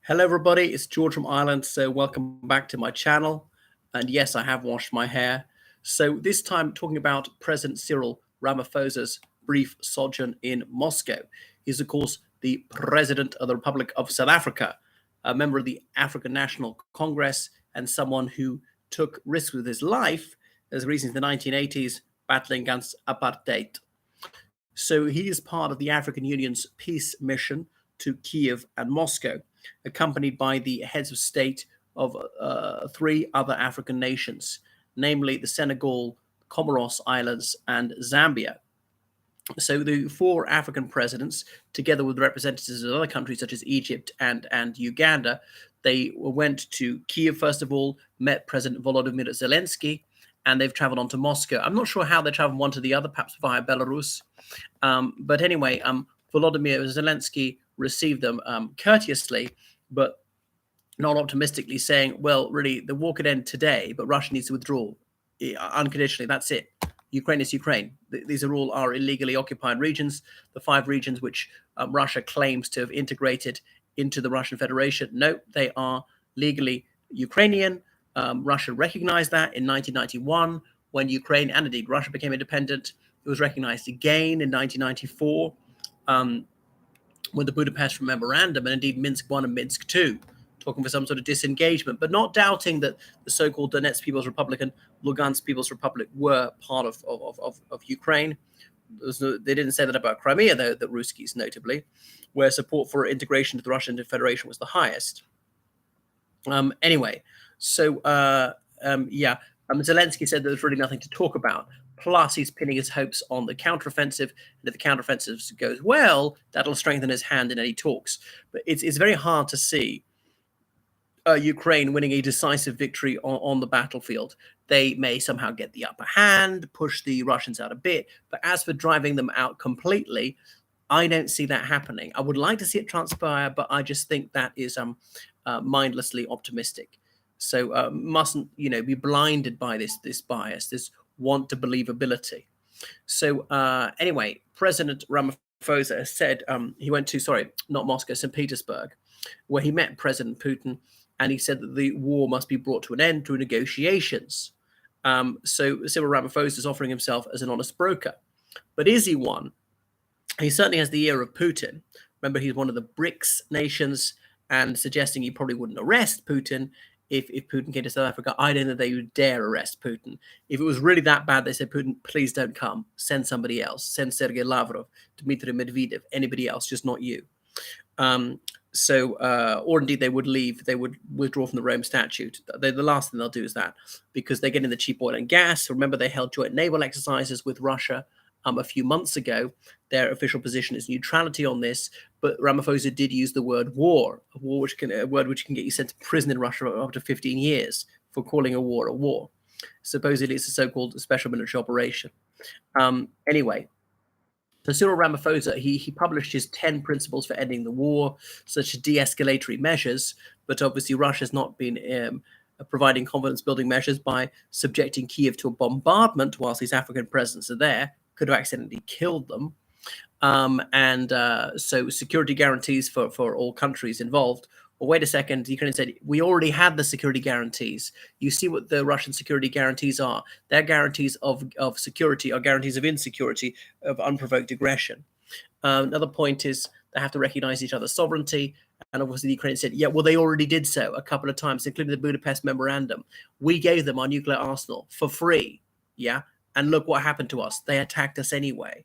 Hello, everybody. It's George from Ireland. So, welcome back to my channel. And yes, I have washed my hair. So, this time, talking about President Cyril Ramaphosa's brief sojourn in Moscow. He's, of course, the President of the Republic of South Africa, a member of the African National Congress, and someone who took risks with his life as recently in the 1980s, battling against apartheid. So, he is part of the African Union's peace mission to Kiev and Moscow, accompanied by the heads of state of three other African nations, namely the Senegal, Comoros Islands, and Zambia. So the four African presidents, together with representatives of other countries such as Egypt and Uganda, they went to Kiev first of all, met President Volodymyr Zelensky, and they've traveled on to Moscow. I'm not sure how they traveled one to the other, perhaps via Belarus. But anyway, Volodymyr Zelensky received them courteously, but not optimistically, saying, well, really, the war could end today, but Russia needs to withdraw unconditionally. That's it. Ukraine is Ukraine. These are all our illegally occupied regions, the five regions which Russia claims to have integrated into the Russian Federation. No, they are legally Ukrainian. Russia recognized that in 1991 when Ukraine and indeed Russia became independent. It was recognized again in 1994 with the Budapest Memorandum, and indeed Minsk I and Minsk II, talking for some sort of disengagement, but not doubting that the so-called Donetsk People's Republic and Lugansk People's Republic were part of Ukraine. They didn't say that about Crimea, though, the Ruskies notably, where support for integration to the Russian Federation was the highest. Anyway, so Zelensky said there's really nothing to talk about. Plus, he's pinning his hopes on the counteroffensive. And if the counteroffensive goes well, that'll strengthen his hand in any talks. But it's very hard to see Ukraine winning a decisive victory on the battlefield. They may somehow get the upper hand, push the Russians out a bit. But as for driving them out completely, I don't see that happening. I would like to see it transpire, but I just think that is mindlessly optimistic. So mustn't be blinded by this bias, this want to believability. So anyway, President Ramaphosa said he went to not Moscow, St. Petersburg, where he met President Putin, and he said that the war must be brought to an end through negotiations. So Cyril Ramaphosa is offering himself as an honest broker, but is he one? He certainly has the ear of Putin. Remember, he's one of the BRICS nations, and suggesting he probably wouldn't arrest Putin if Putin came to South Africa. I don't know they would dare arrest Putin. If it was really that bad, they said, Putin, please don't come. Send somebody else. Send Sergei Lavrov, Dmitry Medvedev, anybody else, just not you. Or indeed they would leave. They would withdraw from the Rome Statute. The last thing they'll do is that, because they're getting the cheap oil and gas. Remember, they held joint naval exercises with Russia a few months ago. Their official position is neutrality on this, but Ramaphosa did use the word war, a word which can get you sent to prison in Russia up to 15 years for calling a war a war. Supposedly, it's a so-called special military operation. Anyway, so Cyril Ramaphosa, he published his 10 principles for ending the war, such as de-escalatory measures, but obviously Russia's not been providing confidence-building measures by subjecting Kiev to a bombardment whilst these African presidents are there. Could have accidentally killed them. So security guarantees for all countries involved. Well, wait a second, Ukraine said, we already had the security guarantees. You see what the Russian security guarantees are. Their guarantees of security are guarantees of insecurity, of unprovoked aggression. Another point is they have to recognize each other's sovereignty. And obviously the Ukraine said, yeah, well, they already did so a couple of times, including the Budapest Memorandum. We gave them our nuclear arsenal for free, yeah? And look what happened to us. They attacked us anyway.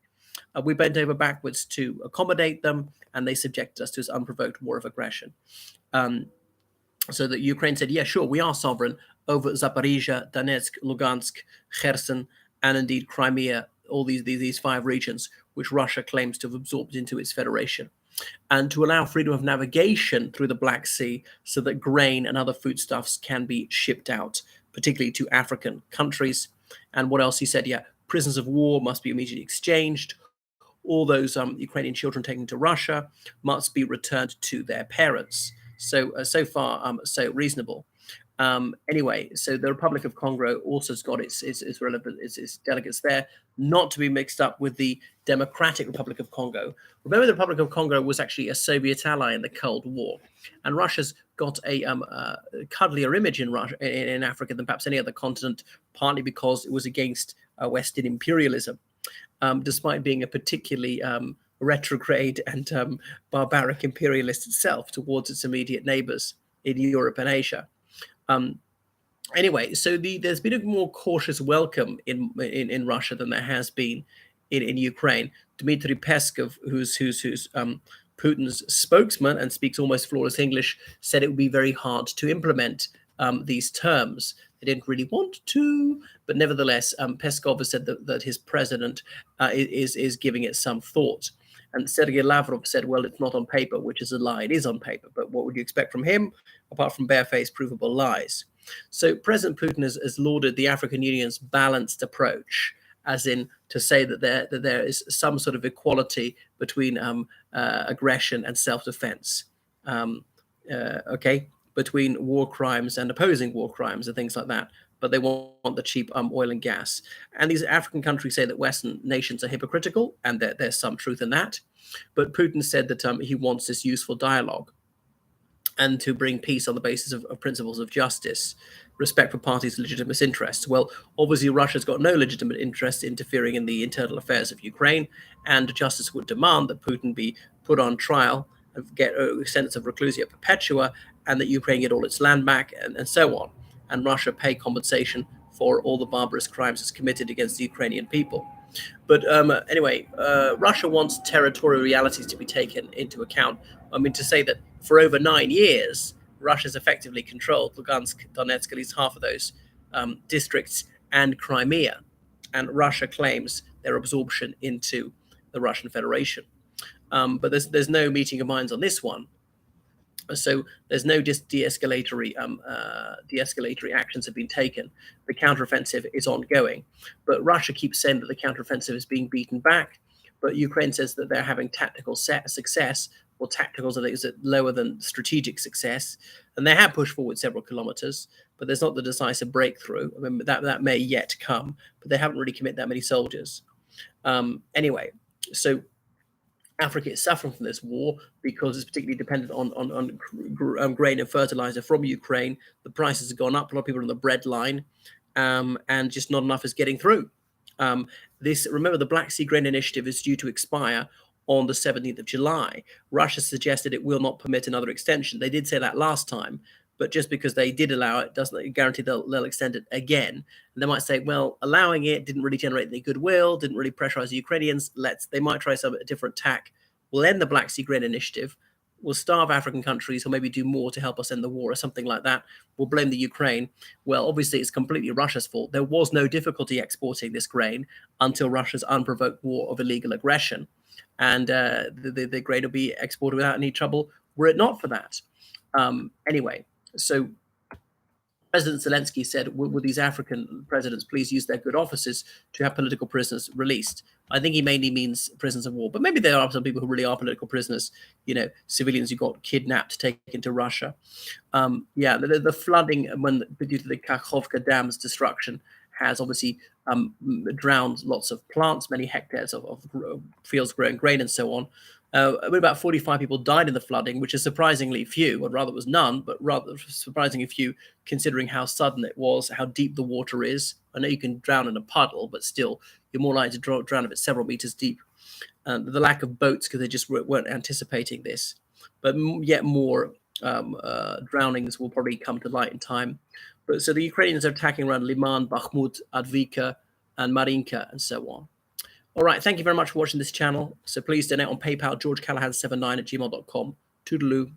We bent over backwards to accommodate them, and they subjected us to this unprovoked war of aggression. So that Ukraine said, yeah, sure, we are sovereign over Zaporizhia, Donetsk, Lugansk, Kherson, and indeed Crimea, all these five regions which Russia claims to have absorbed into its federation. And to allow freedom of navigation through the Black Sea so that grain and other foodstuffs can be shipped out, particularly to African countries. And what else he said? Yeah, prisoners of war must be immediately exchanged. All those Ukrainian children taken to Russia must be returned to their parents. So far, so reasonable. Anyway, so the Republic of Congo also has got its relevant its delegates there, not to be mixed up with the Democratic Republic of Congo. Remember, the Republic of Congo was actually a Soviet ally in the Cold War, and Russia's got a cuddlier image in Russia in Africa than perhaps any other continent, partly because it was against Western imperialism, despite being a particularly retrograde and barbaric imperialist itself towards its immediate neighbors in Europe and Asia. Anyway, so there's been a more cautious welcome in Russia than there has been in Ukraine. Dmitry Peskov, who's Putin's spokesman and speaks almost flawless English, said it would be very hard to implement these terms. They didn't really want to, but nevertheless, Peskov has said that his president is giving it some thought. And Sergei Lavrov said, well, it's not on paper, which is a lie. It is on paper. But what would you expect from him, apart from barefaced, provable lies? So President Putin has lauded the African Union's balanced approach, as in to say that there is some sort of equality between aggression and self-defense, between war crimes and opposing war crimes and things like that. But they want the cheap oil and gas. And these African countries say that Western nations are hypocritical, and there's some truth in that. But Putin said that he wants this useful dialogue and to bring peace on the basis of principles of justice, respect for parties' legitimate interests. Well, obviously, Russia's got no legitimate interest interfering in the internal affairs of Ukraine, and justice would demand that Putin be put on trial and get a sentence of reclusia perpetua, and that Ukraine get all its land back, and so on. And Russia pay compensation for all the barbarous crimes it's committed against the Ukrainian people. But anyway, Russia wants territorial realities to be taken into account. I mean, to say that for over 9 years, Russia's effectively controlled Lugansk, Donetsk, at least half of those districts, and Crimea. And Russia claims their absorption into the Russian Federation. But there's no meeting of minds on this one. So there's no de-escalatory actions have been taken. The counteroffensive is ongoing, but Russia keeps saying that the counteroffensive is being beaten back. But Ukraine says that they're having tactical success, or tactical is lower than strategic success, and they have pushed forward several kilometers. But there's not the decisive breakthrough. I mean, that may yet come, but they haven't really committed that many soldiers. Anyway, so Africa is suffering from this war because it's particularly dependent on grain and fertilizer from Ukraine. The prices have gone up. A lot of people are on the bread line, and just not enough is getting through. Remember, the Black Sea Grain Initiative is due to expire on the 17th of July. Russia suggested it will not permit another extension. They did say that last time, but just because they did allow it doesn't guarantee they'll extend it again. And they might say, well, allowing it didn't really generate any goodwill, didn't really pressurize the Ukrainians. They might try a different tack. We'll end the Black Sea Grain Initiative. We'll starve African countries, or maybe do more to help us end the war, or something like that. We'll blame the Ukraine. Well, obviously, it's completely Russia's fault. There was no difficulty exporting this grain until Russia's unprovoked war of illegal aggression. And the grain will be exported without any trouble were it not for that. Anyway, so President Zelensky said, would these African presidents please use their good offices to have political prisoners released? I think he mainly means prisoners of war, but maybe there are some people who really are political prisoners, civilians who got kidnapped, taken to Russia. The flooding due to the Kakhovka Dam's destruction has obviously drowned lots of plants, many hectares of fields growing grain and so on. About 45 people died in the flooding, which is surprisingly few. I'd rather it was none, but rather surprisingly few, considering how sudden it was, how deep the water is. I know you can drown in a puddle, but still, you're more likely to drown if it's several meters deep. The lack of boats, because they just weren't anticipating this. But yet more drownings will probably come to light in time. But so the Ukrainians are attacking around Liman, Bakhmut, Advika, and Marinka, and so on. All right, thank you very much for watching this channel. So please donate on PayPal, georgecallahan79@gmail.com. Toodaloo.